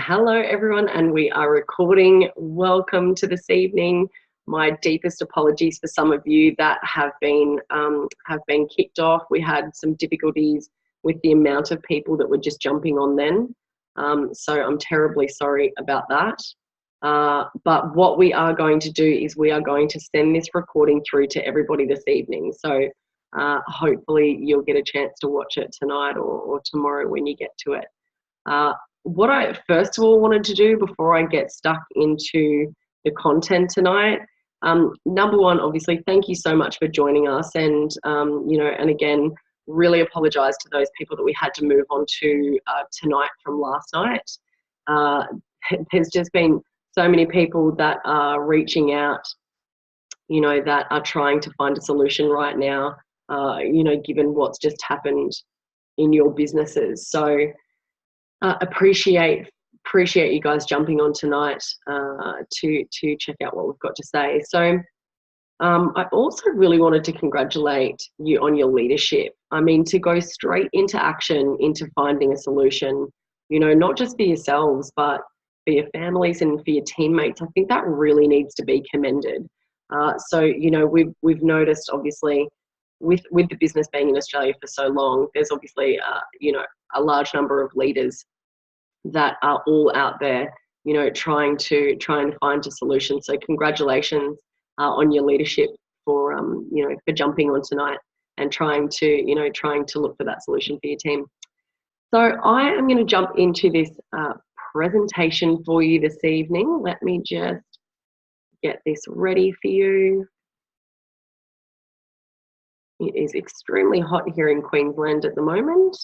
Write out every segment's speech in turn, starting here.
Hello everyone, and we are recording. Welcome to this evening. My deepest apologies for some of you that have been kicked off. We had some difficulties with the amount of people that were just jumping on then. So I'm terribly sorry about that. But what we are going to do is we are going to send this recording through to everybody this evening. So hopefully you'll get a chance to watch it tonight or tomorrow when you get to it. What I first of all wanted to do before I get stuck into the content tonight, number one, obviously, thank you so much for joining us, and and again, really apologise to those people that we had to move on to tonight from last night. There's just been so many people that are reaching out, that are trying to find a solution right now, given what's just happened in your businesses. So appreciate you guys jumping on tonight to check out what we've got to say. So I also really wanted to congratulate you on your leadership. I mean, to go straight into action, into finding a solution, not just for yourselves, but for your families and for your teammates. I think that really needs to be commended. So we've noticed, obviously, with the business being in Australia for so long, there's obviously a large number of leaders that are all out there, trying to find a solution. So congratulations on your leadership for jumping on tonight and trying to look for that solution for your team. So I am going to jump into this presentation for you this evening. Let me just get this ready for you. It is extremely hot here in Queensland at the moment.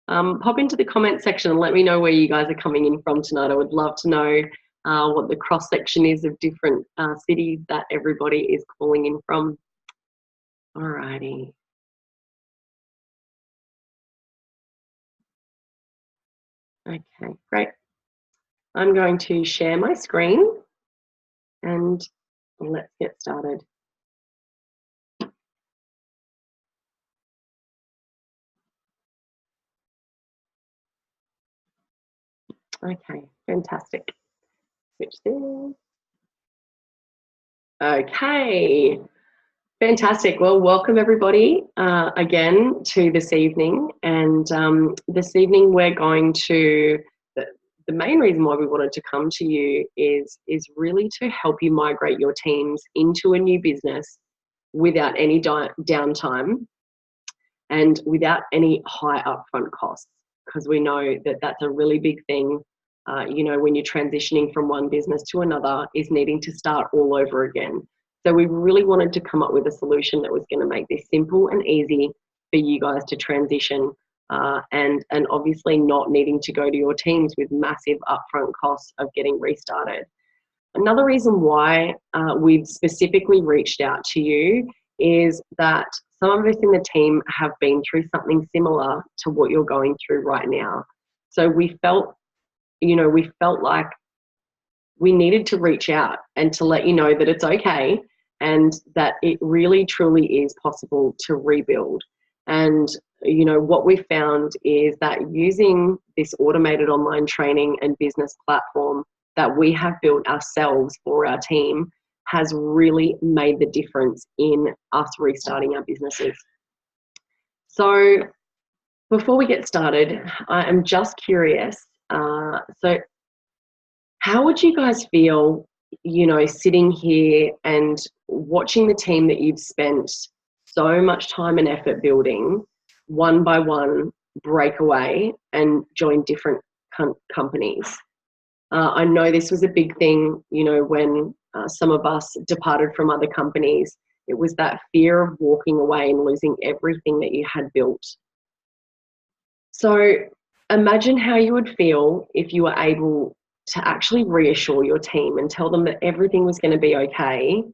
Pop into the comment section and let me know where you guys are coming in from tonight. I would love to know what the cross section is of different cities that everybody is calling in from. Alrighty. Okay, great. I'm going to share my screen and let's get started. Okay, fantastic. Switch this. Okay, fantastic. Well, welcome everybody again to this evening. And this evening we're going to, the main reason why we wanted to come to you is really to help you migrate your teams into a new business without any downtime and without any high upfront costs, because we know that that's a really big thing. When you're transitioning from one business to another, is needing to start all over again. So we really wanted to come up with a solution that was going to make this simple and easy for you guys to transition, and obviously not needing to go to your teams with massive upfront costs of getting restarted. Another reason why we've specifically reached out to you is that some of us in the team have been through something similar to what you're going through right now. So we felt like we needed to reach out and to let you know that it's okay and that it really truly is possible to rebuild. And what we found is that using this automated online training and business platform that we have built ourselves for our team has really made the difference in us restarting our businesses. So before we get started, I am just curious, so how would you guys feel, sitting here and watching the team that you've spent so much time and effort building, one by one, break away and join different companies? I know this was a big thing, when some of us departed from other companies. It was that fear of walking away and losing everything that you had built. So imagine how you would feel if you were able to actually reassure your team and tell them that everything was going to be okay,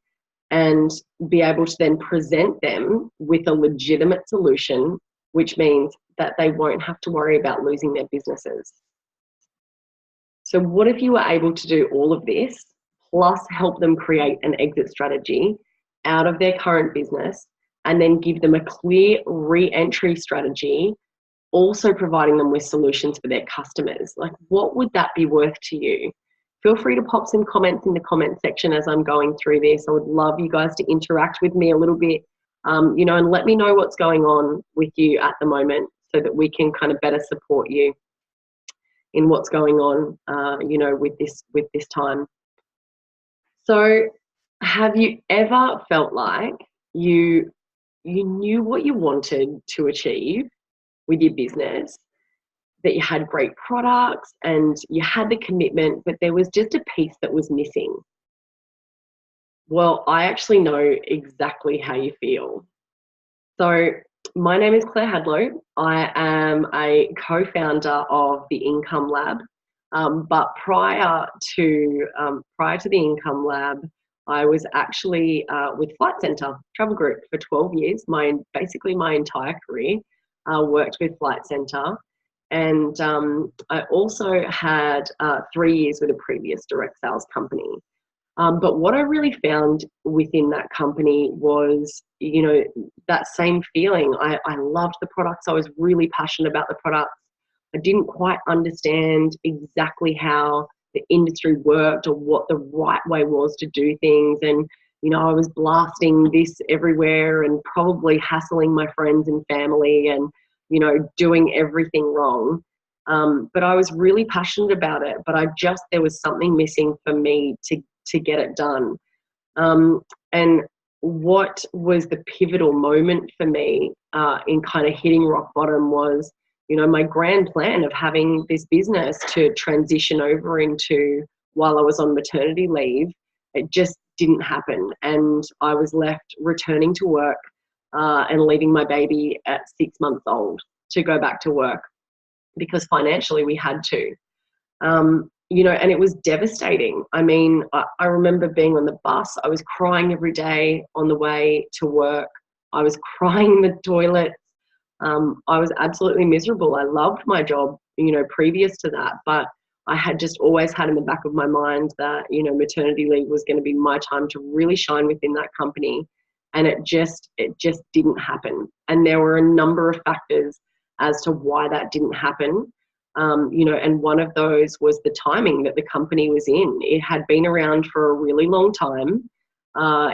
and be able to then present them with a legitimate solution, which means that they won't have to worry about losing their businesses. So what if you were able to do all of this, plus help them create an exit strategy out of their current business, and then give them a clear re-entry strategy, also providing them with solutions for their customers. Like, what would that be worth to you? Feel free to pop some comments in the comment section as I'm going through this. I would love you guys to interact with me a little bit, you know, and let me know what's going on with you at the moment so that we can kind of better support you in what's going on, you know, with this time. So have you ever felt like you knew what you wanted to achieve with your business, that you had great products and you had the commitment, but there was just a piece that was missing? Well, I actually know exactly how you feel. So my name is Claire Hadlow. I am a co-founder of the Income Lab. But prior to the Income Lab, I was actually with Flight Centre Travel Group for 12 years. Basically my entire career worked with Flight Centre. And I also had 3 years with a previous direct sales company. But what I really found within that company was, you know, that same feeling. I loved the products. I was really passionate about the products. I didn't quite understand exactly how the industry worked or what the right way was to do things. And, you know, I was blasting this everywhere and probably hassling my friends and family and, you know, doing everything wrong. But I was really passionate about it, but there was something missing for me to get it done. And what was the pivotal moment for me in kind of hitting rock bottom was, you know, my grand plan of having this business to transition over into while I was on maternity leave, it just didn't happen. And I was left returning to work and leaving my baby at 6 months old to go back to work because financially we had to. You know, and it was devastating. I mean, I remember being on the bus. I was crying every day on the way to work. I was crying in the toilets. I was absolutely miserable. I loved my job, you know, previous to that, but I had just always had in the back of my mind that, you know, maternity leave was going to be my time to really shine within that company. And it just didn't happen. And there were a number of factors as to why that didn't happen. You know, and one of those was the timing that the company was in. It had been around for a really long time,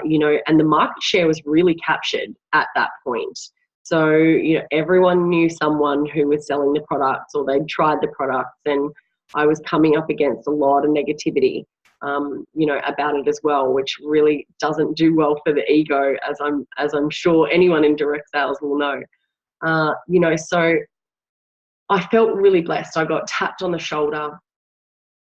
you know, and the market share was really captured at that point. So, you know, everyone knew someone who was selling the products or they'd tried the products, and I was coming up against a lot of negativity, you know, about it as well, which really doesn't do well for the ego, as I'm sure anyone in direct sales will know. You know, so I felt really blessed. I got tapped on the shoulder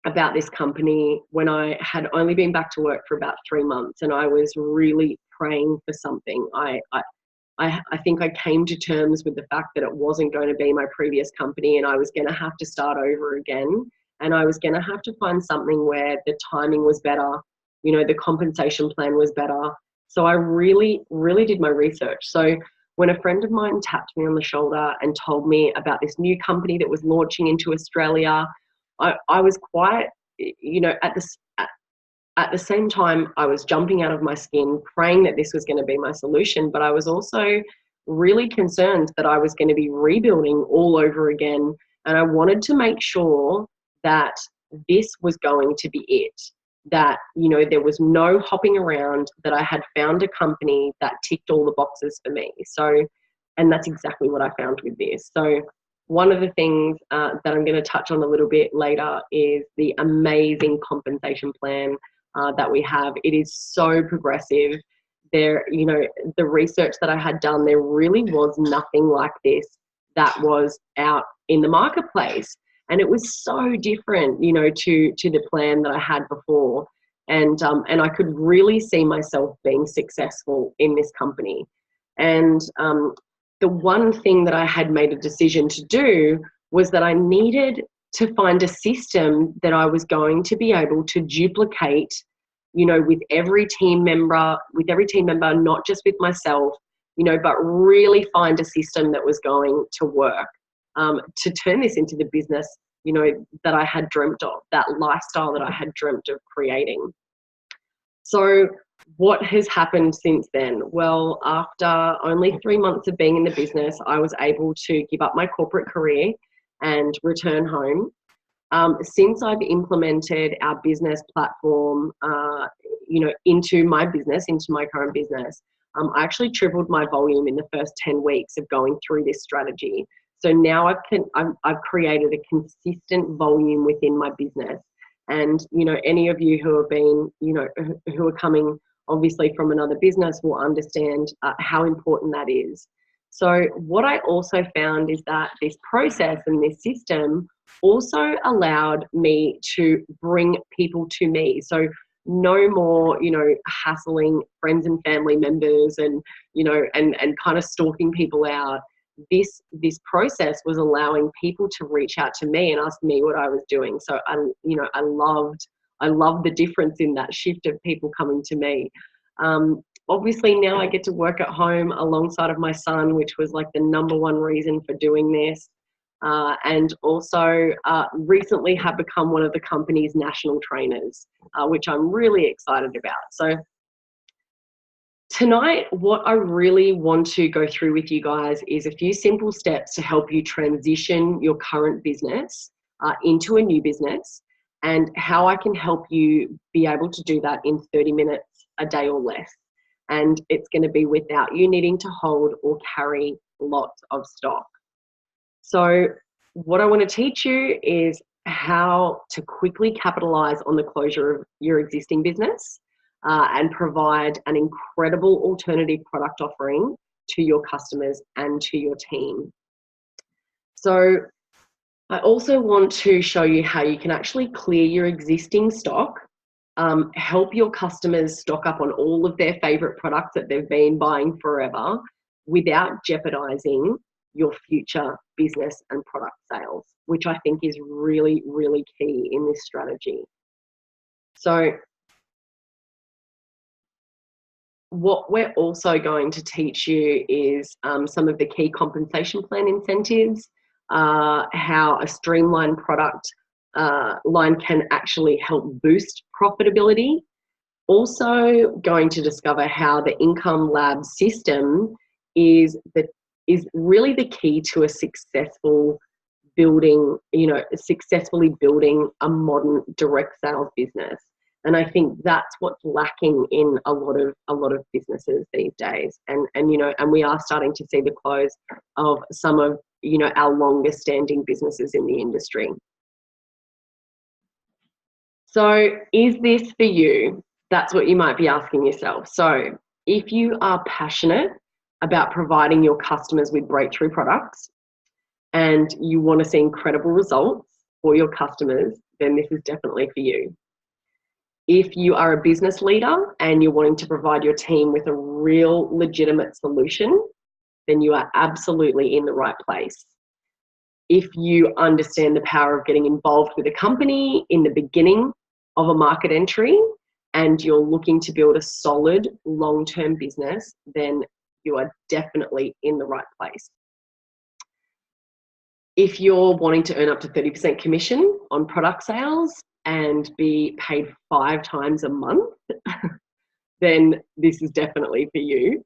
about this company when I had only been back to work for about 3 months, and I was really praying for something. I think I came to terms with the fact that it wasn't going to be my previous company, and I was going to have to start over again, and I was going to have to find something where the timing was better, you know, the compensation plan was better. So I really, really did my research. So when a friend of mine tapped me on the shoulder and told me about this new company that was launching into Australia, I was quite, you know, at the same time, I was jumping out of my skin, praying that this was going to be my solution, but I was also really concerned that I was going to be rebuilding all over again. And I wanted to make sure that this was going to be it, that, you know, there was no hopping around, that I had found a company that ticked all the boxes for me. So, and that's exactly what I found with this. So one of the things that I'm going to touch on a little bit later is the amazing compensation plan that we have. It is so progressive. There, you know, the research that I had done, there really was nothing like this that was out in the marketplace. And it was so different, you know, to the plan that I had before. And I could really see myself being successful in this company. And the one thing that I had made a decision to do was that I needed to find a system that I was going to be able to duplicate, you know, with every team member, not just with myself, you know, but really find a system that was going to work, to turn this into the business, you know, that I had dreamt of, that lifestyle that I had dreamt of creating. So what has happened since then? Well, after only 3 months of being in the business, I was able to give up my corporate career and return home. Since I've implemented our business platform, into my business, into my current business, I actually tripled my volume in the first 10 weeks of going through this strategy. So now I've created a consistent volume within my business. And, any of you who have been, who are coming obviously from another business will understand how important that is. So what I also found is that this process and this system also allowed me to bring people to me. So no more, hassling friends and family members and, and kind of stalking people out. This process was allowing people to reach out to me and ask me what I was doing. So I loved the difference in that shift of people coming to me. Obviously now I get to work at home alongside of my son, which was like the number one reason for doing this. And also recently have become one of the company's national trainers, which I'm really excited about. So tonight, what I really want to go through with you guys is a few simple steps to help you transition your current business into a new business, and how I can help you be able to do that in 30 minutes a day or less. And it's going to be without you needing to hold or carry lots of stock. So what I want to teach you is how to quickly capitalize on the closure of your existing business and provide an incredible alternative product offering to your customers and to your team. So I also want to show you how you can actually clear your existing stock, help your customers stock up on all of their favorite products that they've been buying forever without jeopardizing your future business and product sales, which I think is really, really key in this strategy. So what we're also going to teach you is some of the key compensation plan incentives, how a streamlined product line can actually help boost profitability. Also going to discover how the Income Lab system is really the key to a successful building, successfully building a modern direct sales business. And I think that's what's lacking in a lot of businesses these days. And we are starting to see the close of some of, our longest standing businesses in the industry. So is this for you? That's what you might be asking yourself. So if you are passionate about providing your customers with breakthrough products and you want to see incredible results for your customers, then this is definitely for you. If you are a business leader and you're wanting to provide your team with a real legitimate solution, then you are absolutely in the right place. If you understand the power of getting involved with a company in the beginning of a market entry and you're looking to build a solid long-term business, then you are definitely in the right place. If you're wanting to earn up to 30% commission on product sales and be paid 5 times a month, then this is definitely for you.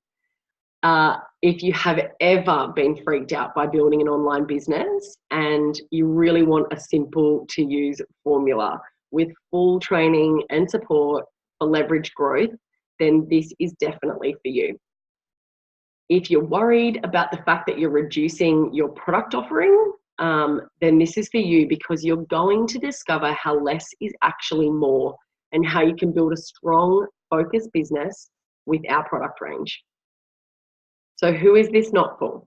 If you have ever been freaked out by building an online business and you really want a simple to use formula with full training and support for leverage growth, then this is definitely for you. If you're worried about the fact that you're reducing your product offering, then this is for you, because you're going to discover how less is actually more and how you can build a strong, focused business with our product range. So who is this not for?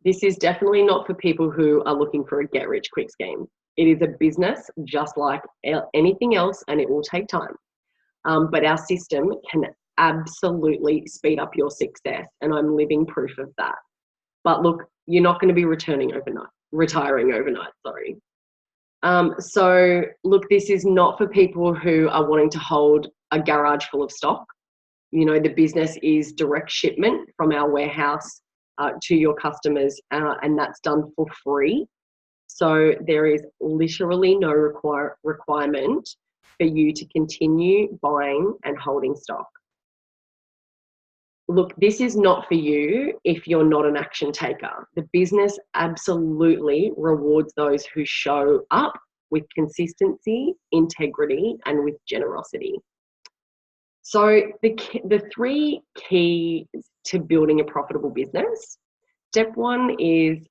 This is definitely not for people who are looking for a get-rich-quick scheme. It is a business just like anything else, and it will take time. But our system can absolutely speed up your success, and I'm living proof of that. But look, you're not going to be retiring overnight, sorry. So look, this is not for people who are wanting to hold a garage full of stock. The business is direct shipment from our warehouse to your customers, and that's done for free. So there is literally no requirement for you to continue buying and holding stock. look, this is not for you if you're not an action taker. The business absolutely rewards those who show up with consistency, integrity, and with generosity. So the three keys to building a profitable business. Step one is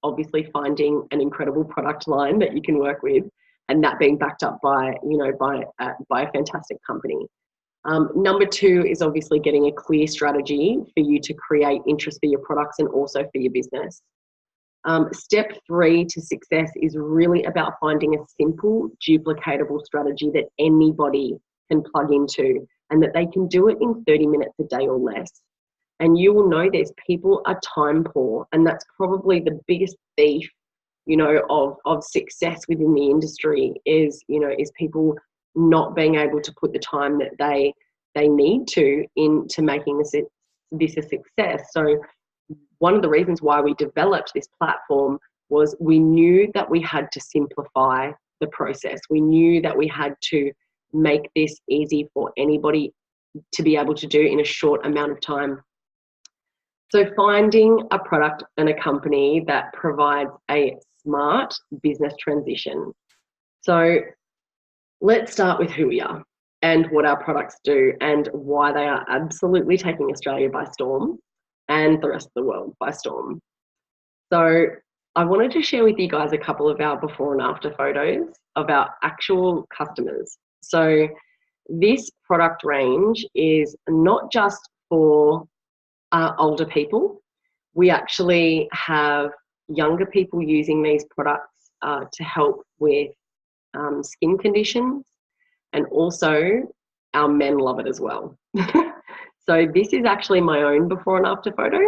obviously finding an incredible product line that you can work with, and that being backed up by a fantastic company. Number two is obviously getting a clear strategy for you to create interest for your products and also for your business. Step three to success is really about finding a simple, duplicatable strategy that anybody can plug into and that they can do it in 30 minutes a day or less. And you will know this, people are time poor, and that's probably the biggest thief, of success within the industry is people not being able to put the time that they need to into making this a success. So one of the reasons why we developed this platform was we knew that we had to simplify the process. We knew that we had to make this easy for anybody to be able to do in a short amount of time. So finding a product and a company that provides a smart business transition. So let's start with who we are and what our products do and why they are absolutely taking Australia by storm and the rest of the world by storm. So I wanted to share with you guys a couple of our before and after photos of our actual customers. So this product range is not just for older people. We actually have younger people using these products to help with skin conditions, and also our men love it as well. So this is actually my own before and after photo,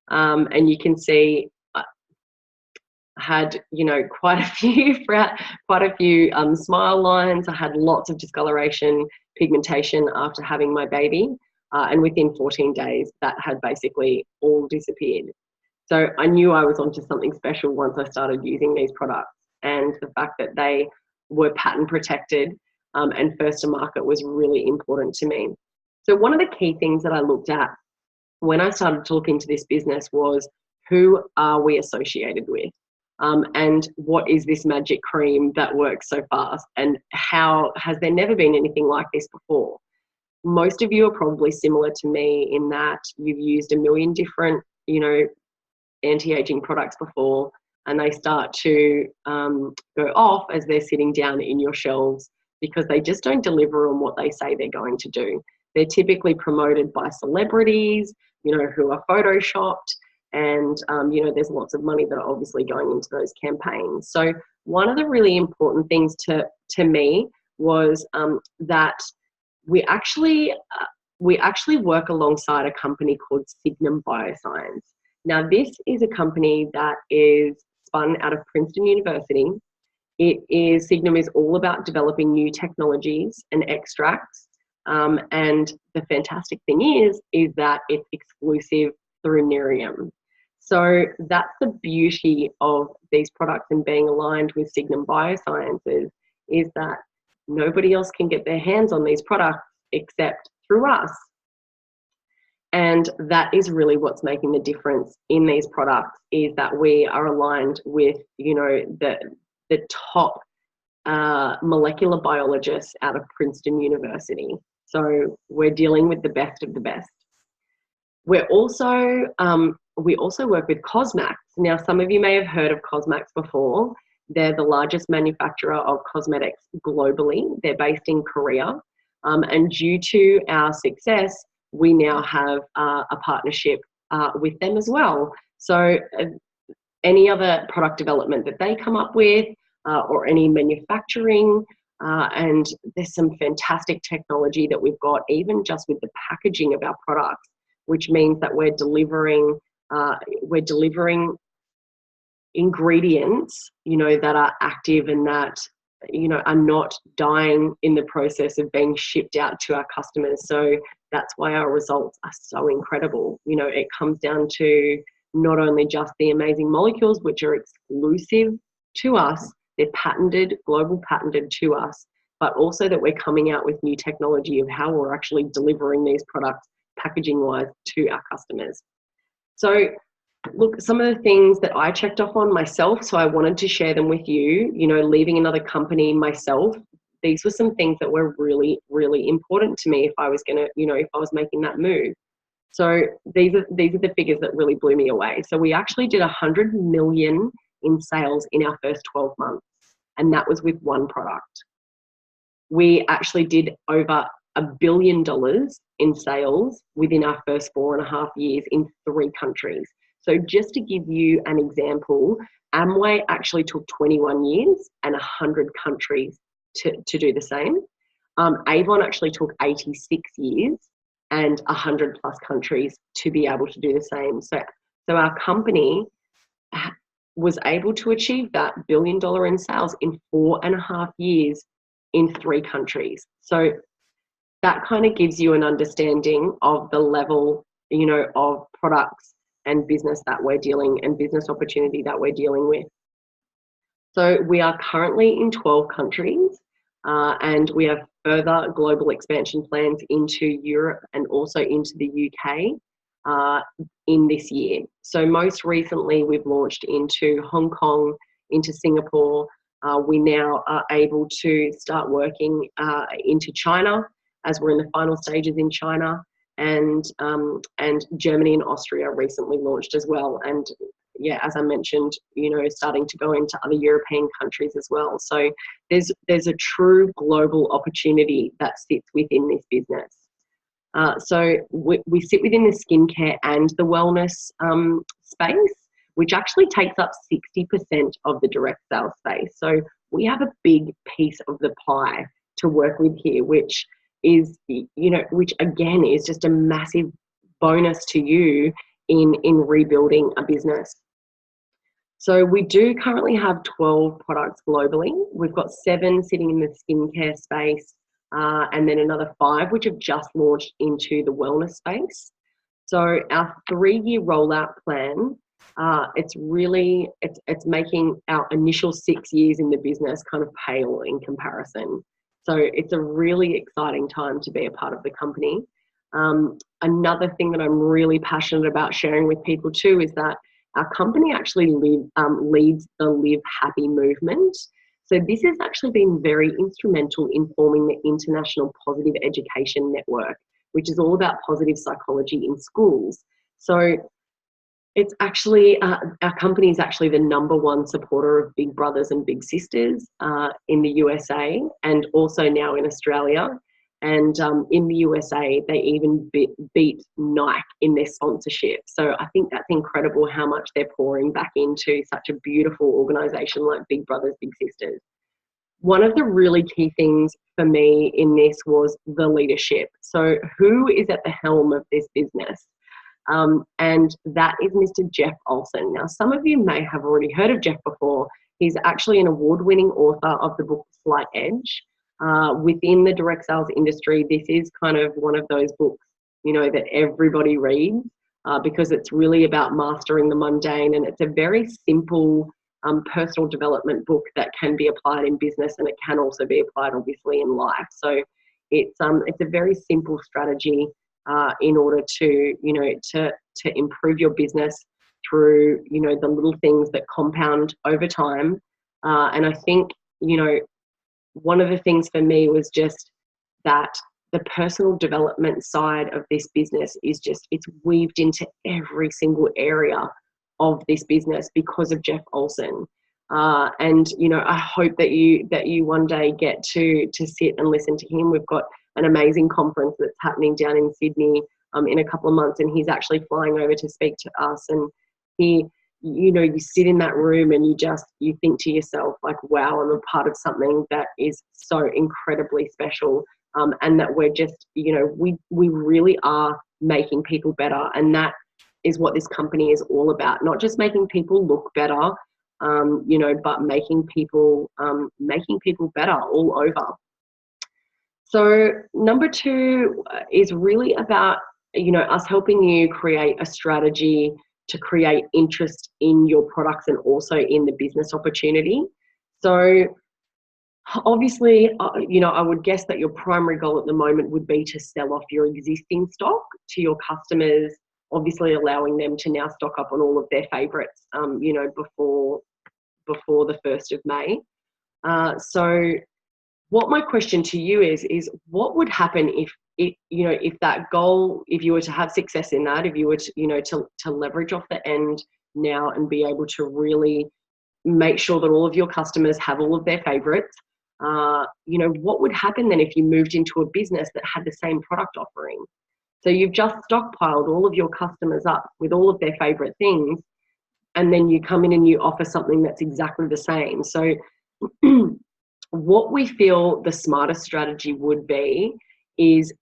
and you can see I had quite a few smile lines. I had lots of discoloration, pigmentation after having my baby, and within 14 days that had basically all disappeared. So I knew I was onto something special once I started using these products, and the fact that they were patent protected and first to market was really important to me. So one of the key things that I looked at when I started to look into this business was, who are we associated with? And what is this magic cream that works so fast? And how has there never been anything like this before? Most of you are probably similar to me in that you've used a million different, anti-aging products before, and they start to go off as they're sitting down in your shelves because they just don't deliver on what they say they're going to do. They're typically promoted by celebrities, who are photoshopped, and there's lots of money that are obviously going into those campaigns. So one of the really important things to me was that we actually work alongside a company called Signum Bioscience. Now, this is a company that is spun out of Princeton University. Signum is all about developing new technologies and extracts. And the fantastic thing is that it's exclusive through Nerium. So that's the beauty of these products and being aligned with Signum Biosciences, is that nobody else can get their hands on these products except through us. And that is really what's making the difference in these products, is that we are aligned with, the top molecular biologists out of Princeton University. So we're dealing with the best of the best. We also work with Cosmax. Now, some of you may have heard of Cosmax before. They're the largest manufacturer of cosmetics globally. They're based in Korea. And due to our success, we now have a partnership with them as well. So any other product development that they come up with, or any manufacturing, and there's some fantastic technology that we've got, even just with the packaging of our products, which means that we're delivering ingredients, that are active and that, are not dying in the process of being shipped out to our customers. So that's why our results are so incredible. It comes down to not only just the amazing molecules, which are exclusive to us, they're patented, global patented to us, but also that we're coming out with new technology of how we're actually delivering these products packaging wise to our customers. So look, some of the things that I checked off on myself, so I wanted to share them with you, leaving another company myself. These were some things that were really, really important to me if I was going to, if I was making that move. So these are the figures that really blew me away. So we actually did 100 million in sales in our first 12 months, and that was with one product. We actually did over $1 billion in sales within our first 4.5 years in 3 countries. So just to give you an example, Amway actually took 21 years and 100 countries to do the same. Avon actually took 86 years and 100 plus countries to be able to do the same. So our company was able to achieve that $1 billion in sales in 4.5 years in 3 countries. So that kind of gives you an understanding of the level, of products and business that we're dealing and business opportunity that we're dealing with. So we are currently in 12 countries and we have further global expansion plans into Europe and also into the UK in this year. So most recently we've launched into Hong Kong, into Singapore. We now are able to start working into China, as we're in the final stages in China, and Germany and Austria recently launched as well. And yeah, as I mentioned, starting to go into other European countries as well. So there's a true global opportunity that sits within this business. So we sit within the skincare and the wellness space, which actually takes up 60% of the direct sales space. So we have a big piece of the pie to work with here, which is, which again is just a massive bonus to you in rebuilding a business. So we do currently have 12 products globally. We've got 7 sitting in the skincare space, and then another 5 which have just launched into the wellness space. So our 3-year rollout plan, it's making our initial 6 years in the business kind of pale in comparison. So it's a really exciting time to be a part of the company. Another thing that I'm really passionate about sharing with people too is that our company actually leads the Live Happy movement. So this has actually been very instrumental in forming the International Positive Education Network, which is all about positive psychology in schools. So it's actually, our company is actually the #1 supporter of Big Brothers and Big Sisters in the USA and also now in Australia. And in the USA, they even beat Nike in their sponsorship. So I think that's incredible how much they're pouring back into such a beautiful organisation like Big Brothers Big Sisters. One of the really key things for me in this was the leadership. So who is at the helm of this business? And that is Mr. Jeff Olson. Now, some of you may have already heard of Jeff before. He's actually an award-winning author of the book Slight Edge. Within the direct sales industry, this is kind of one of those books, that everybody reads because it's really about mastering the mundane, and it's a very simple personal development book that can be applied in business, and it can also be applied obviously in life. So it's a very simple strategy in order to to improve your business through the little things that compound over time. And I think one of the things for me was just that the personal development side of this business is it's weaved into every single area of this business because of Jeff Olson. And I hope that you one day get to sit and listen to him. We've got an amazing conference that's happening down in Sydney in a couple of months, and he's actually flying over to speak to us. And he, you sit in that room and you think to yourself, like, wow, I'm a part of something that is so incredibly special, and that we're just, we really are making people better. And that is what this company is all about. Not just making people look better, but making people better all over. So number 2 is really about, us helping you create a strategy to create interest in your products and also in the business opportunity. So Obviously, I would guess that your primary goal at the moment would be to sell off your existing stock to your customers, obviously allowing them to now stock up on all of their favourites, before the 1st of May. So what my question to you is what would happen if that goal, if you were to have success in that, if you were to leverage off the end now and be able to really make sure that all of your customers have all of their favourites, what would happen then if you moved into a business that had the same product offering? So you've just stockpiled all of your customers up with all of their favourite things, and then you come in and you offer something that's exactly the same. So what we feel the smartest strategy would be is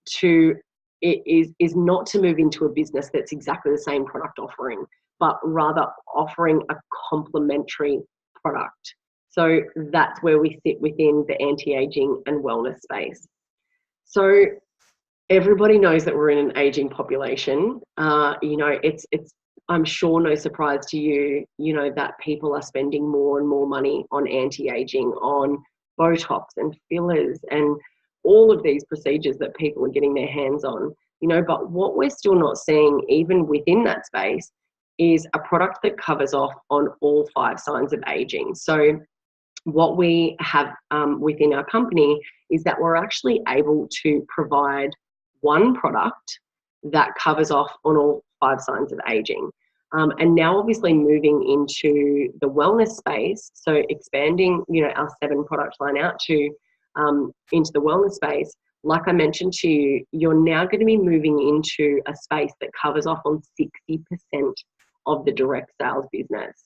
not to move into a business that's exactly the same product offering, but rather offering a complementary product. So that's where we sit within the anti-aging and wellness space. So everybody knows that we're in an aging population. It's I'm sure no surprise to you, that people are spending more and more money on anti-aging, on Botox and fillers and all of these procedures that people are getting their hands on, but what we're still not seeing, even within that space, is a product that covers off on all 5 signs of aging. So what we have within our company is that we're actually able to provide one product that covers off on all 5 signs of aging. And now obviously moving into the wellness space, so expanding, our 7 product line out to into the wellness space, like I mentioned to you, you're now going to be moving into a space that covers off on 60% of the direct sales business.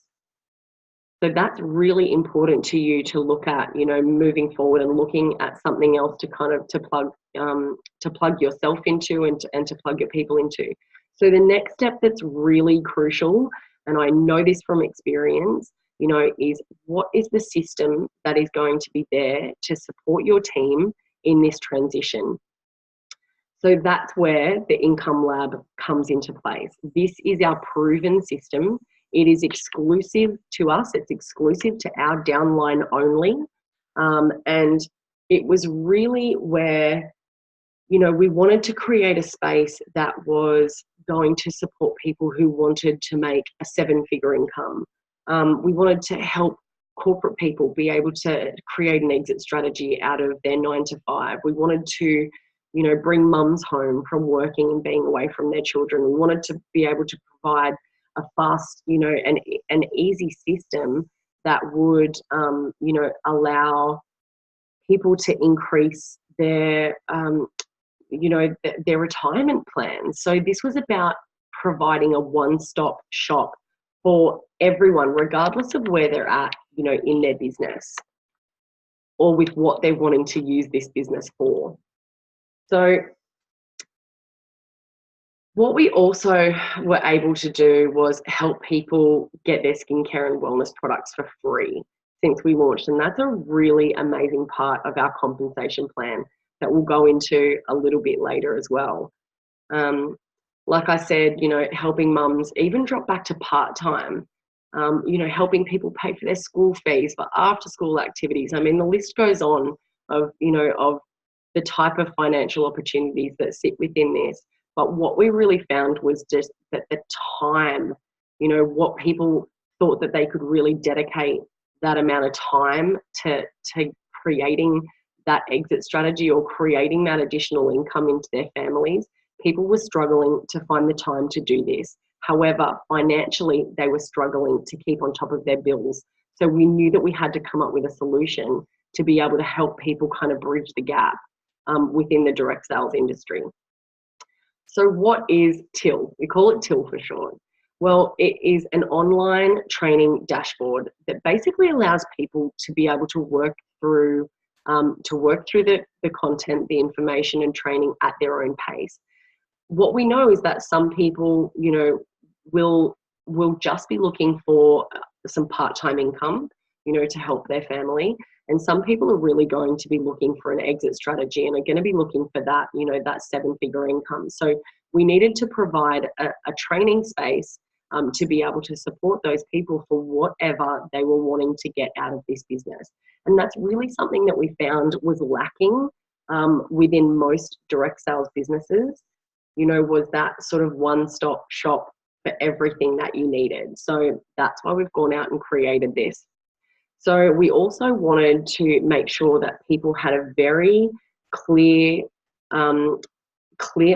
So that's really important to you to look at, moving forward and looking at something else to kind of to plug yourself into and to plug your people into. So the next step that's really crucial, and I know this from experience, is what is the system that is going to be there to support your team in this transition. So that's where the Income Lab comes into place. This is our proven system. It is exclusive to us. It's exclusive to our downline only. And it was really where, we wanted to create a space that was going to support people who wanted to make a 7-figure income. We wanted to help corporate people be able to create an exit strategy out of their 9 to 5. We wanted to, bring mums home from working and being away from their children. We wanted to be able to provide a fast, an easy system that would, allow people to increase their, their retirement plans. So this was about providing a one-stop shop for everyone, regardless of where they're at, in their business or with what they're wanting to use this business for. So what we also were able to do was help people get their skincare and wellness products for free since we launched. And that's a really amazing part of our compensation plan that we'll go into a little bit later as well. Like I said, helping mums even drop back to part-time, helping people pay for their school fees, for after-school activities. I mean, the list goes on of the type of financial opportunities that sit within this. But what we really found was just that the time, what people thought that they could really dedicate that amount of time to creating that exit strategy or creating that additional income into their families, people were struggling to find the time to do this. However, financially, they were struggling to keep on top of their bills. So we knew that we had to come up with a solution to be able to help people kind of bridge the gap within the direct sales industry. So what is TIL? We call it TIL for short. Well, it is an online training dashboard that basically allows people to be able to work through the content, the information and training at their own pace. What we know is that some people, will just be looking for some part-time income, to help their family. And some people are really going to be looking for an exit strategy and are going to be looking for that, that 7-figure income. So we needed to provide a training space to be able to support those people for whatever they were wanting to get out of this business. And that's really something that we found was lacking within most direct sales businesses, was that sort of one-stop shop for everything that you needed. So that's why we've gone out and created this. So we also wanted to make sure that people had a very clear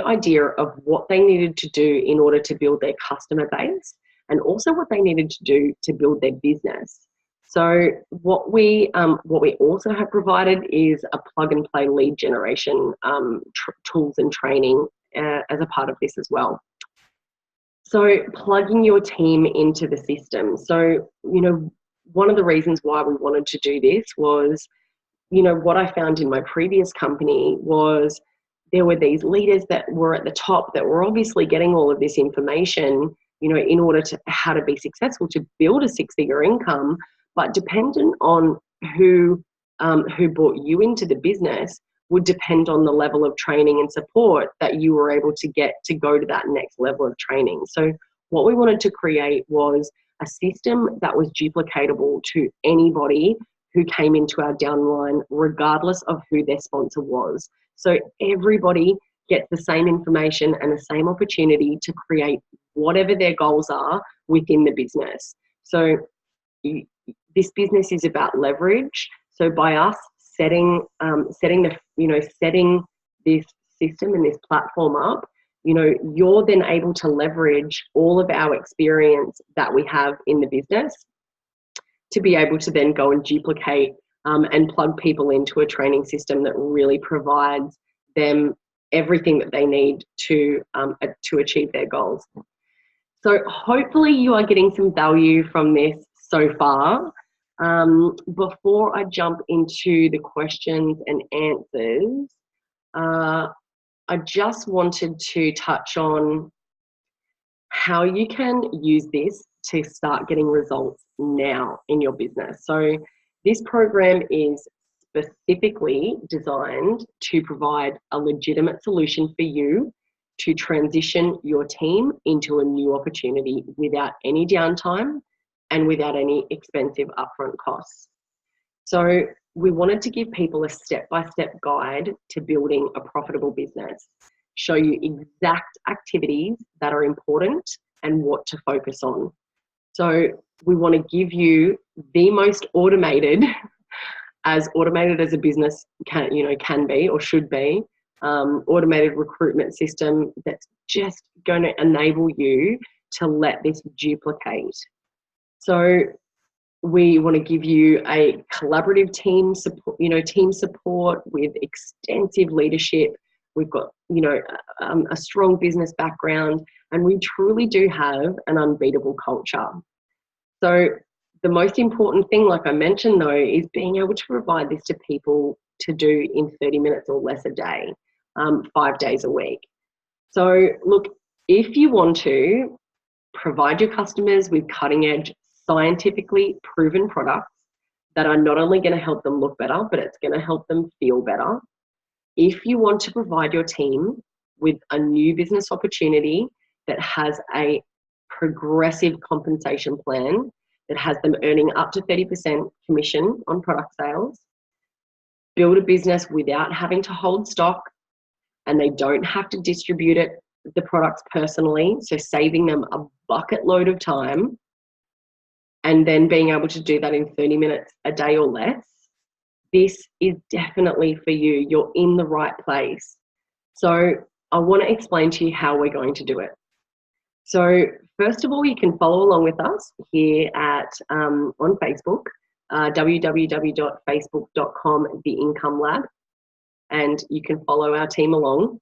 idea of what they needed to do in order to build their customer base, and also what they needed to do to build their business. So what we also have provided is a plug and play lead generation tools and training as a part of this as well. So plugging your team into the system. So, one of the reasons why we wanted to do this was, what I found in my previous company was there were these leaders that were at the top that were obviously getting all of this information, in order to how to be successful, to build a six-figure income, but dependent on who brought you into the business would depend on the level of training and support that you were able to get to go to that next level of training. So what we wanted to create was a system that was duplicatable to anybody who came into our downline, regardless of who their sponsor was. So everybody gets the same information and the same opportunity to create whatever their goals are within the business. So this business is about leverage. So by us setting this system and this platform up, you're then able to leverage all of our experience that we have in the business to be able to then go and duplicate and plug people into a training system that really provides them everything that they need to achieve their goals. So hopefully you are getting some value from this so far. Before I jump into the questions and answers, I just wanted to touch on how you can use this to start getting results now in your business. So this program is specifically designed to provide a legitimate solution for you to transition your team into a new opportunity without any downtime and without any expensive upfront costs. So we wanted to give people a step-by-step guide to building a profitable business, show you exact activities that are important and what to focus on. So we want to give you the most automated as a business can be or should be, automated recruitment system that's just going to enable you to let this duplicate. So we want to give you a collaborative team support with extensive leadership. We've got, a strong business background, and we truly do have an unbeatable culture. So the most important thing, like I mentioned though, is being able to provide this to people to do in 30 minutes or less a day, 5 days a week. So look, if you want to provide your customers with cutting edge, scientifically proven products that are not only going to help them look better, but it's going to help them feel better. If you want to provide your team with a new business opportunity that has a progressive compensation plan that has them earning up to 30% commission on product sales, build a business without having to hold stock, and they don't have to distribute the products personally, so saving them a bucket load of time, and then being able to do that in 30 minutes a day or less, this is definitely for you. You're in the right place. So I want to explain to you how we're going to do it. So first of all, you can follow along with us here on Facebook, www.facebook.com/theincomelab, and you can follow our team along.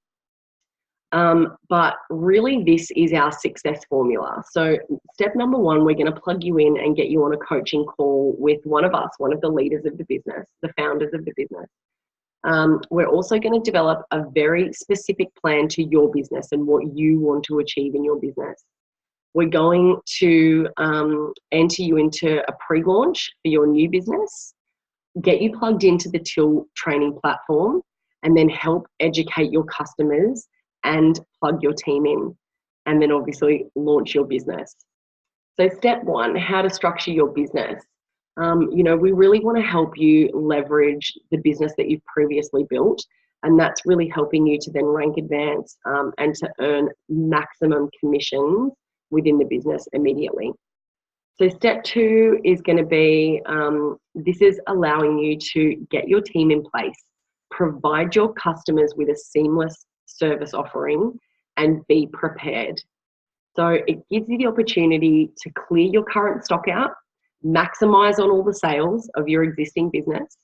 But really, this is our success formula. So step number one, we're going to plug you in and get you on a coaching call with one of us, one of the leaders of the business, the founders of the business. We're also going to develop a very specific plan to your business and what you want to achieve in your business. We're going to enter you into a pre-launch for your new business, get you plugged into the Till training platform, and then help educate your customers and plug your team in, and then obviously launch your business. So step one, how to structure your business. We really want to help you leverage the business that you've previously built, and that's really helping you to then rank advance and to earn maximum commissions within the business immediately. So step two is going to be, this is allowing you to get your team in place, provide your customers with a seamless service offering, and be prepared. So it gives you the opportunity to clear your current stock out, maximize on all the sales of your existing business,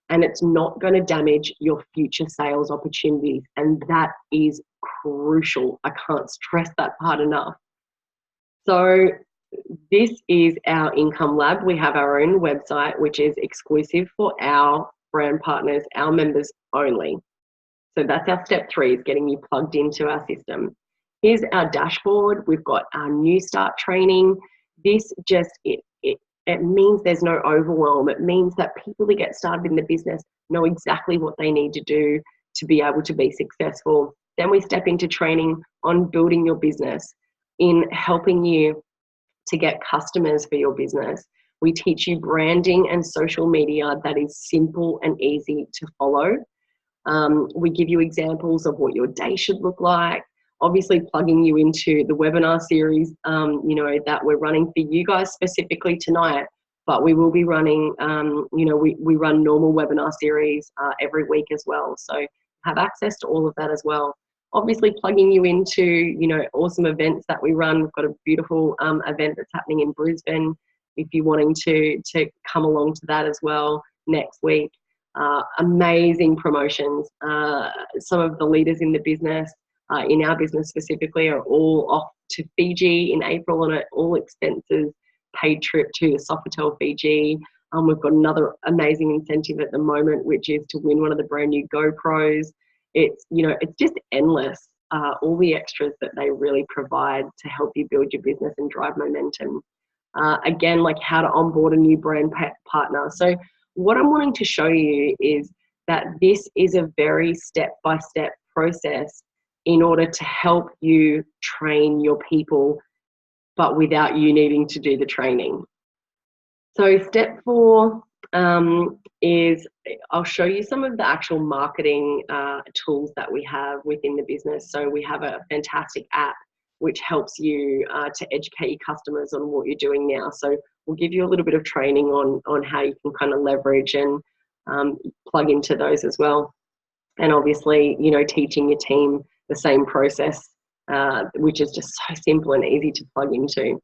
and it's not going to damage your future sales opportunities. And that is crucial. I can't stress that part enough. So this is our income lab. We have our own website, which is exclusive for our brand partners, our members only. So that's our step three, is getting you plugged into our system. Here's our dashboard. We've got our new start training. This just, it means there's no overwhelm. It means that people that get started in the business know exactly what they need to do to be able to be successful. Then we step into training on building your business, in helping you to get customers for your business. We teach you branding and social media that is simple and easy to follow. We give you examples of what your day should look like. Obviously plugging you into the webinar series, that we're running for you guys specifically tonight, but we will be running, we run normal webinar series every week as well. So have access to all of that as well. Obviously plugging you into, awesome events that we run. We've got a beautiful event that's happening in Brisbane, if you're wanting to come along to that as well next week. Amazing promotions. Some of the leaders in the business, in our business specifically, are all off to Fiji in April on an all expenses paid trip to the Sofitel Fiji. We've got another amazing incentive at the moment, which is to win one of the brand new GoPros. It's just endless, all the extras that they really provide to help you build your business and drive momentum. Again, like how to onboard a new brand partner. So what I'm wanting to show you is that this is a very step-by-step process in order to help you train your people, but without you needing to do the training. So step four is I'll show you some of the actual marketing tools that we have within the business. So we have a fantastic app which helps you to educate your customers on what you're doing now. So we'll give you a little bit of training on how you can kind of leverage and plug into those as well. And obviously, teaching your team the same process, which is just so simple and easy to plug into.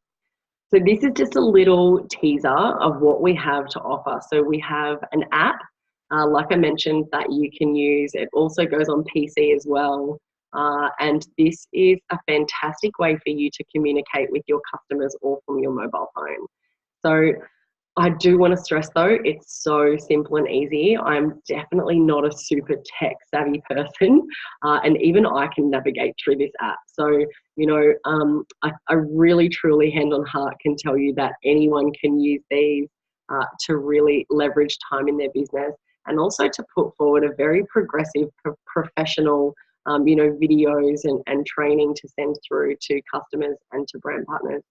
So this is just a little teaser of what we have to offer. So we have an app, like I mentioned, that you can use. It also goes on PC as well. And this is a fantastic way for you to communicate with your customers all from your mobile phone. So I do want to stress though, it's so simple and easy. I'm definitely not a super tech savvy person, and even I can navigate through this app. So, I really truly hand on heart can tell you that anyone can use these to really leverage time in their business, and also to put forward a very progressive, professional, videos and training to send through to customers and to brand partners.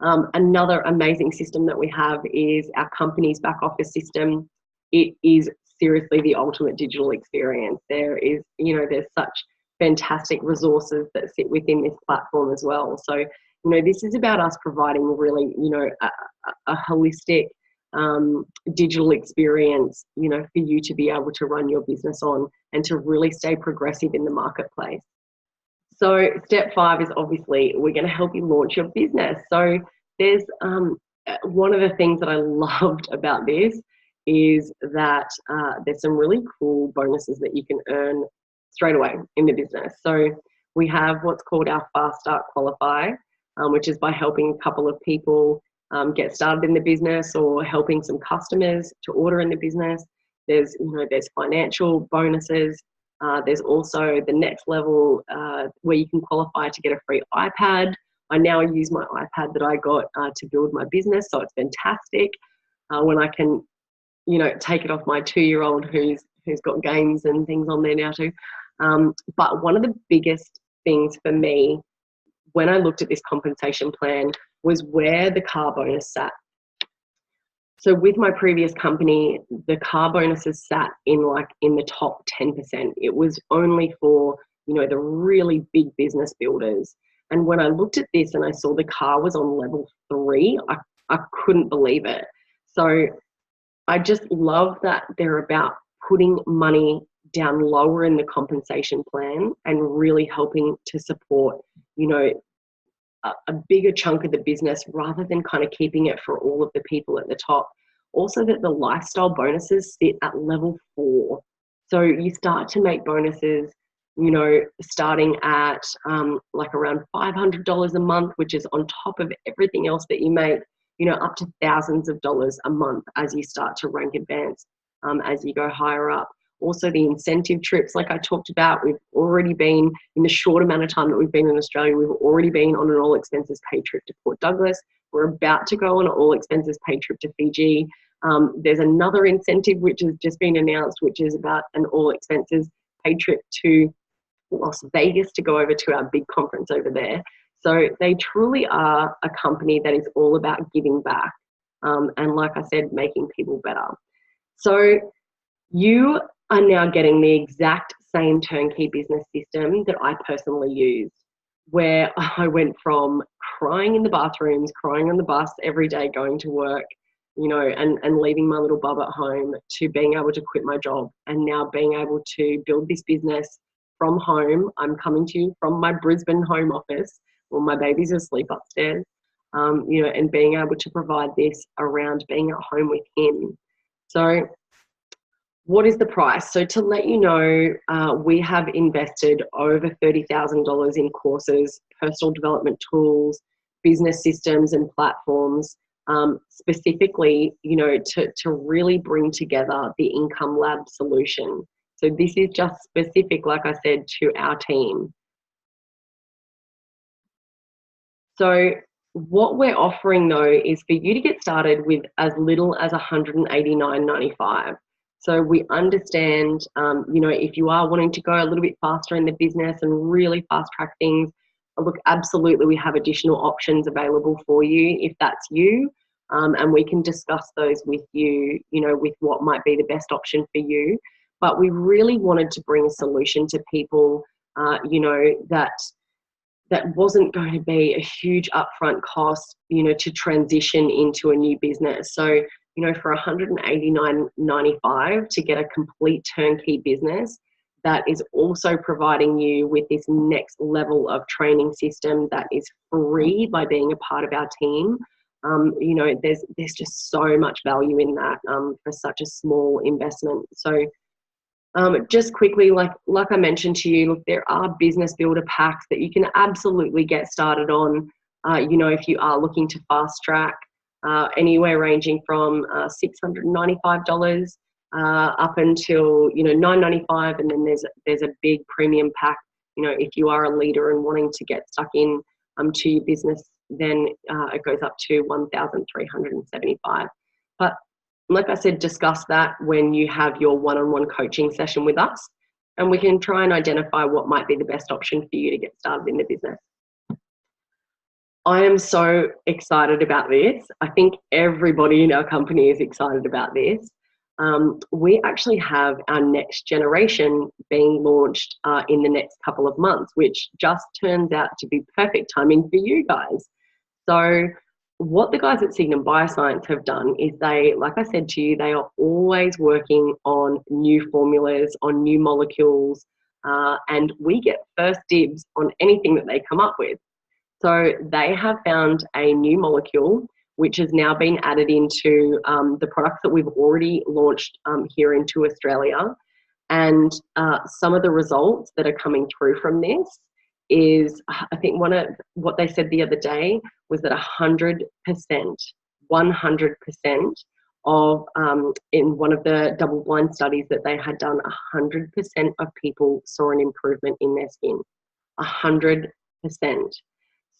Another amazing system that we have is our company's back office system. It is seriously the ultimate digital experience. There's such fantastic resources that sit within this platform as well. So, this is about us providing really, a holistic digital experience, for you to be able to run your business on and to really stay progressive in the marketplace. So step 5 is obviously we're going to help you launch your business. So there's one of the things that I loved about this is that there's some really cool bonuses that you can earn straight away in the business. So we have what's called our Fast Start Qualify, which is by helping a couple of people get started in the business or helping some customers to order in the business. There's financial bonuses. There's also the next level where you can qualify to get a free iPad. I now use my iPad that I got to build my business, so it's fantastic when I can, take it off my 2-year-old who's got games and things on there now too. But one of the biggest things for me when I looked at this compensation plan was where the car bonus sat. So with my previous company, the car bonuses sat in the top 10%. It was only for, the really big business builders. And when I looked at this and I saw the car was on level 3, I couldn't believe it. So I just love that they're about putting money down lower in the compensation plan and really helping to support, a bigger chunk of the business rather than kind of keeping it for all of the people at the top. Also, that the lifestyle bonuses sit at level 4. So you start to make bonuses, starting at around $500 a month, which is on top of everything else that you make, up to thousands of dollars a month as you start to rank advance, as you go higher up. Also, the incentive trips, like I talked about, we've already been, in the short amount of time that we've been in Australia, we've already been on an all expenses paid trip to Port Douglas. We're about to go on an all expenses paid trip to Fiji. There's another incentive which has just been announced, which is about an all expenses paid trip to Las Vegas to go over to our big conference over there. So they truly are a company that is all about giving back. And like I said, making people better. So you are now getting the exact same turnkey business system that I personally used, where I went from crying in the bathrooms, crying on the bus every day going to work, and leaving my little bub at home, to being able to quit my job and now being able to build this business from home. I'm coming to you from my Brisbane home office while my baby's asleep upstairs, and being able to provide this around being at home with him. So what is the price? So to let you know, we have invested over $30,000 in courses, personal development tools, business systems and platforms, specifically, to really bring together the Income Lab solution. So this is just specific, like I said, to our team. So what we're offering though is for you to get started with as little as $189.95. So we understand, if you are wanting to go a little bit faster in the business and really fast track things, look, absolutely, we have additional options available for you if that's you. And we can discuss those with you, with what might be the best option for you. But we really wanted to bring a solution to people, that wasn't going to be a huge upfront cost, to transition into a new business. So, for $189.95 to get a complete turnkey business that is also providing you with this next level of training system that is free by being a part of our team. There's just so much value in that for such a small investment. So just quickly, like I mentioned to you, look, there are business builder packs that you can absolutely get started on, if you are looking to fast track, anywhere ranging from $695 up until, $995. And then there's a big premium pack, if you are a leader and wanting to get stuck in to your business, then it goes up to $1,375. But like I said, discuss that when you have your one-on-one coaching session with us, and we can try and identify what might be the best option for you to get started in the business. I am so excited about this. I think everybody in our company is excited about this. We actually have our next generation being launched in the next couple of months, which just turns out to be perfect timing for you guys. So what the guys at Signum Bioscience have done is they, like I said to you, they are always working on new formulas, on new molecules, and we get first dibs on anything that they come up with. So they have found a new molecule which has now been added into the products that we've already launched here into Australia. And some of the results that are coming through from this is, I think one of what they said the other day was that 100% of, in one of the double-blind studies that they had done, 100% of people saw an improvement in their skin. 100%.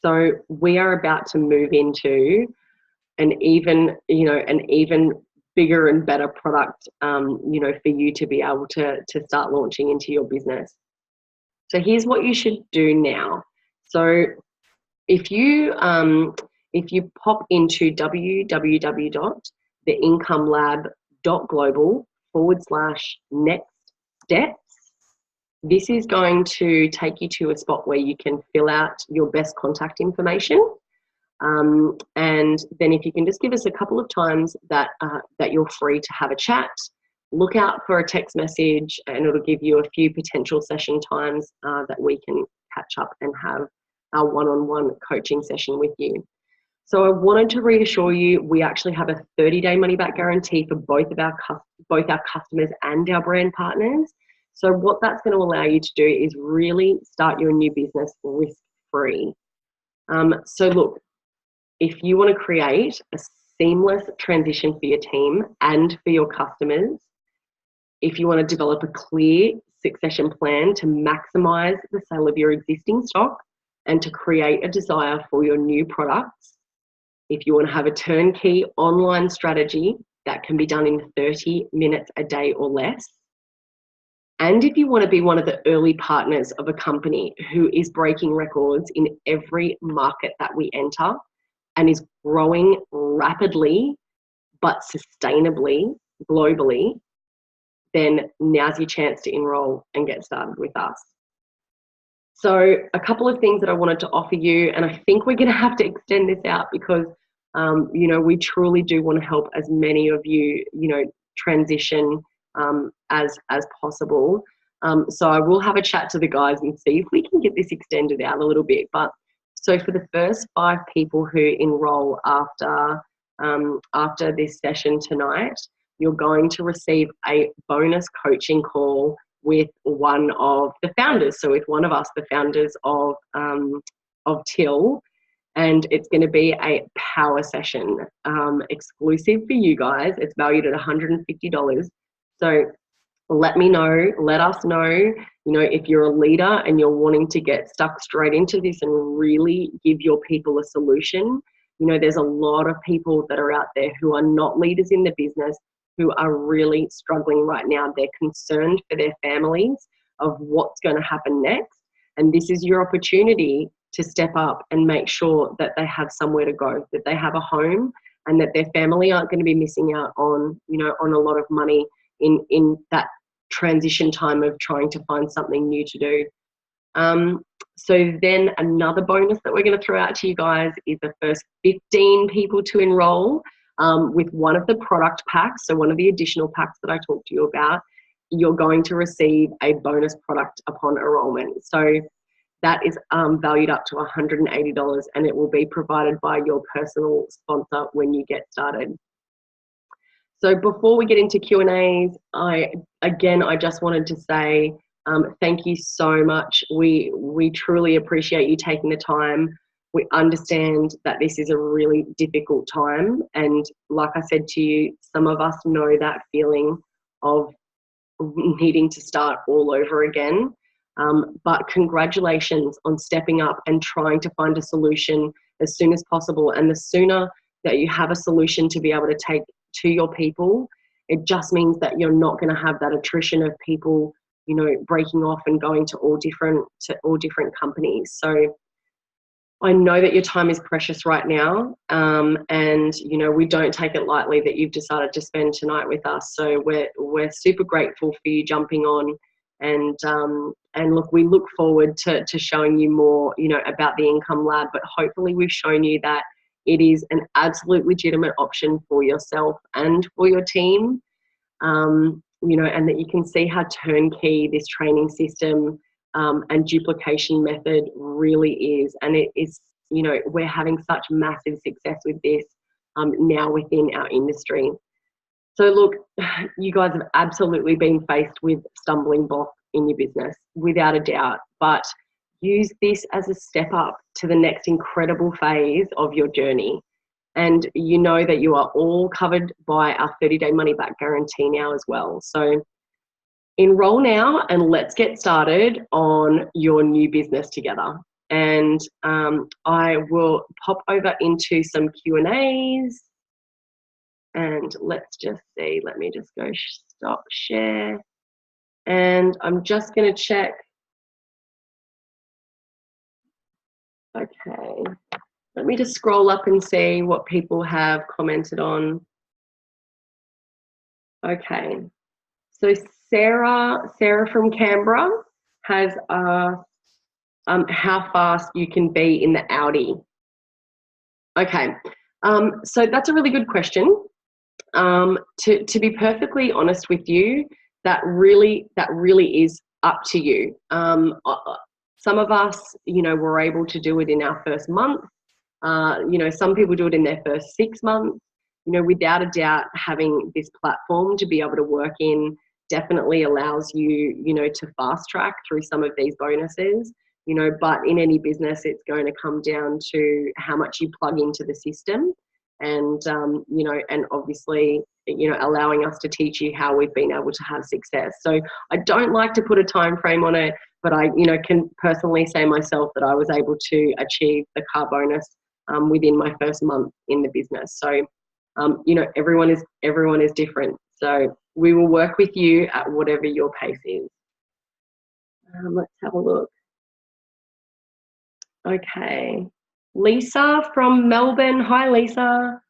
So we are about to move into an even bigger and better product, for you to be able to start launching into your business. So here's what you should do now. So if you if you pop into www.theincomelab.global/next steps, this is going to take you to a spot where you can fill out your best contact information. And then if you can just give us a couple of times that you're free to have a chat, look out for a text message, and it'll give you a few potential session times that we can catch up and have our one-on-one coaching session with you. So I wanted to reassure you, we actually have a 30-day money-back guarantee for both our customers and our brand partners. So what that's going to allow you to do is really start your new business risk-free. So look, if you want to create a seamless transition for your team and for your customers, if you want to develop a clear succession plan to maximize the sale of your existing stock and to create a desire for your new products, if you want to have a turnkey online strategy that can be done in 30 minutes a day or less, and if you want to be one of the early partners of a company who is breaking records in every market that we enter and is growing rapidly but sustainably globally, then now's your chance to enroll and get started with us. So a couple of things that I wanted to offer you, and I think we're going to have to extend this out because we truly do want to help as many of you, transition as possible. So I will have a chat to the guys and see if we can get this extended out a little bit. But so for the first 5 people who enroll after this session tonight, you're going to receive a bonus coaching call with one of the founders. So with one of us, the founders of Till, and it's going to be a power session exclusive for you guys. It's valued at $150. So let us know, if you're a leader and you're wanting to get stuck straight into this and really give your people a solution. There's a lot of people that are out there who are not leaders in the business, who are really struggling right now. They're concerned for their families of what's going to happen next. And this is your opportunity to step up and make sure that they have somewhere to go, that they have a home, and that their family aren't going to be missing out on, on a lot of money in that transition time of trying to find something new to do. So then another bonus that we're going to throw out to you guys is the first 15 people to enroll with one of the product packs. So one of the additional packs that I talked to you about, you're going to receive a bonus product upon enrollment. So that is valued up to $180, and it will be provided by your personal sponsor when you get started. So before we get into Q&As, I just wanted to say thank you so much. We truly appreciate you taking the time. We understand that this is a really difficult time, and like I said to you, some of us know that feeling of needing to start all over again. But congratulations on stepping up and trying to find a solution as soon as possible. And the sooner that you have a solution to be able to take to your people, it just means that you're not going to have that attrition of people, breaking off and going to all different companies. So I know that your time is precious right now, and we don't take it lightly that you've decided to spend tonight with us. So we're super grateful for you jumping on, and look, we look forward to showing you more, about the Income Lab. But hopefully we've shown you that it is an absolute legitimate option for yourself and for your team, and that you can see how turnkey this training system and duplication method really is. And it is, we're having such massive success with this now within our industry. So look, you guys have absolutely been faced with stumbling blocks in your business, without a doubt, but use this as a step up to the next incredible phase of your journey. And you know that you are all covered by our 30-day money-back guarantee now as well. So enroll now and let's get started on your new business together. And I will pop over into some Q&As. And let's just see, let me just go stop share. And I'm just going to check. Okay, Let me just scroll up and see what people have commented on. Okay, so Sarah from Canberra has asked how fast you can be in the Audi. Okay, so that's a really good question. To be perfectly honest with you, that really is up to you. Some of us, were able to do it in our first month. Some people do it in their first 6 months. Without a doubt, having this platform to be able to work in definitely allows you, to fast track through some of these bonuses. But in any business, it's going to come down to how much you plug into the system, and and obviously, allowing us to teach you how we've been able to have success. So I don't like to put a time frame on it, but I, can personally say myself that I was able to achieve the car bonus within my first month in the business. So, everyone is different. So we will work with you at whatever your pace is. Let's have a look. Okay, Lisa from Melbourne. Hi, Lisa.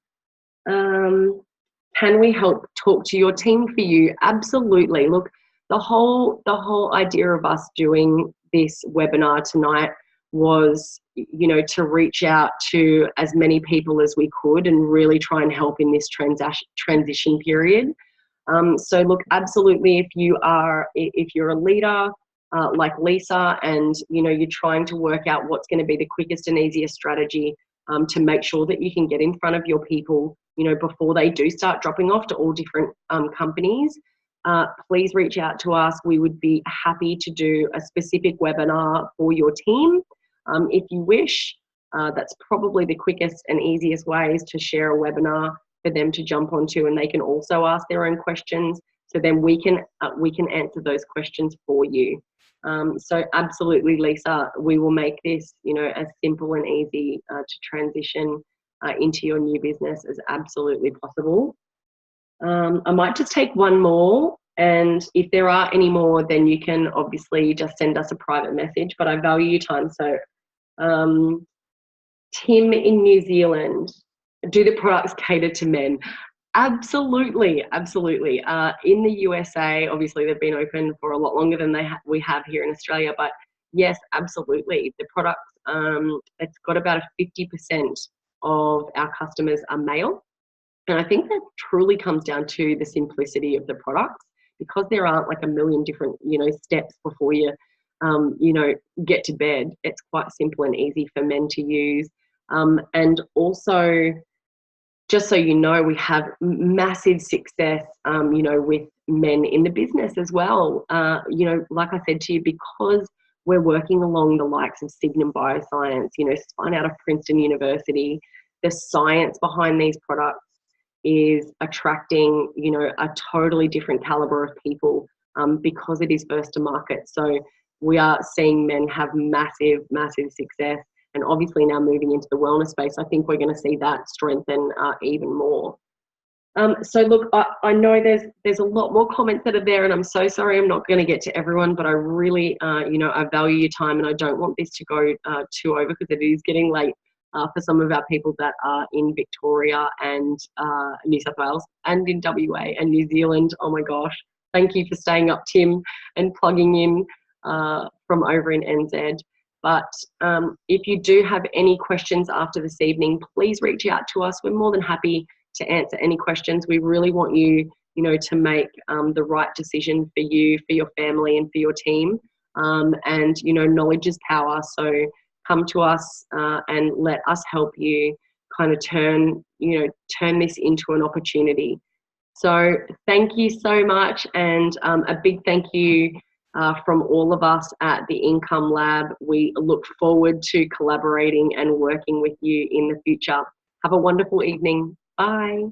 Can we help talk to your team for you? Absolutely. Look, the whole idea of us doing this webinar tonight was, to reach out to as many people as we could and really try and help in this transition period. So look, absolutely, if you're a leader like Lisa, and you're trying to work out what's going to be the quickest and easiest strategy to make sure that you can get in front of your people, before they do start dropping off to all different companies, please reach out to us. We would be happy to do a specific webinar for your team if you wish. That's probably the quickest and easiest way, is to share a webinar for them to jump onto, and they can also ask their own questions. So then we can answer those questions for you. So absolutely, Lisa, we will make this, as simple and easy to transition into your new business as absolutely possible. I might just take one more, and if there are any more, then you can obviously just send us a private message, but I value your time. So Tim in New Zealand, do the products cater to men? Absolutely. In the USA, obviously they've been open for a lot longer than we have here in Australia, but yes, absolutely. The products, it's got about a 50% of our customers are male. And I think that truly comes down to the simplicity of the products, because there aren't like a million different, steps before you, get to bed. It's quite simple and easy for men to use. And also, just so you know, we have massive success, with men in the business as well. Like I said to you, because we're working along the likes of Signum Bioscience, spun out of Princeton University, the science behind these products is attracting, a totally different caliber of people because it is first to market. So we are seeing men have massive success. And obviously now moving into the wellness space, I think we're going to see that strengthen even more. So look, I know there's a lot more comments that are there, and I'm so sorry I'm not going to get to everyone, but I really, I value your time, and I don't want this to go too over, because it is getting late for some of our people that are in Victoria and New South Wales and in WA and New Zealand. Oh my gosh, thank you for staying up, Tim, and plugging in from over in NZ. But if you do have any questions after this evening, please reach out to us. We're more than happy to answer any questions. We really want you, to make the right decision for you, for your family, and for your team. And, knowledge is power. So come to us and let us help you kind of turn this into an opportunity. So thank you so much, and a big thank you from all of us at the Income Lab. We look forward to collaborating and working with you in the future. Have a wonderful evening. Bye.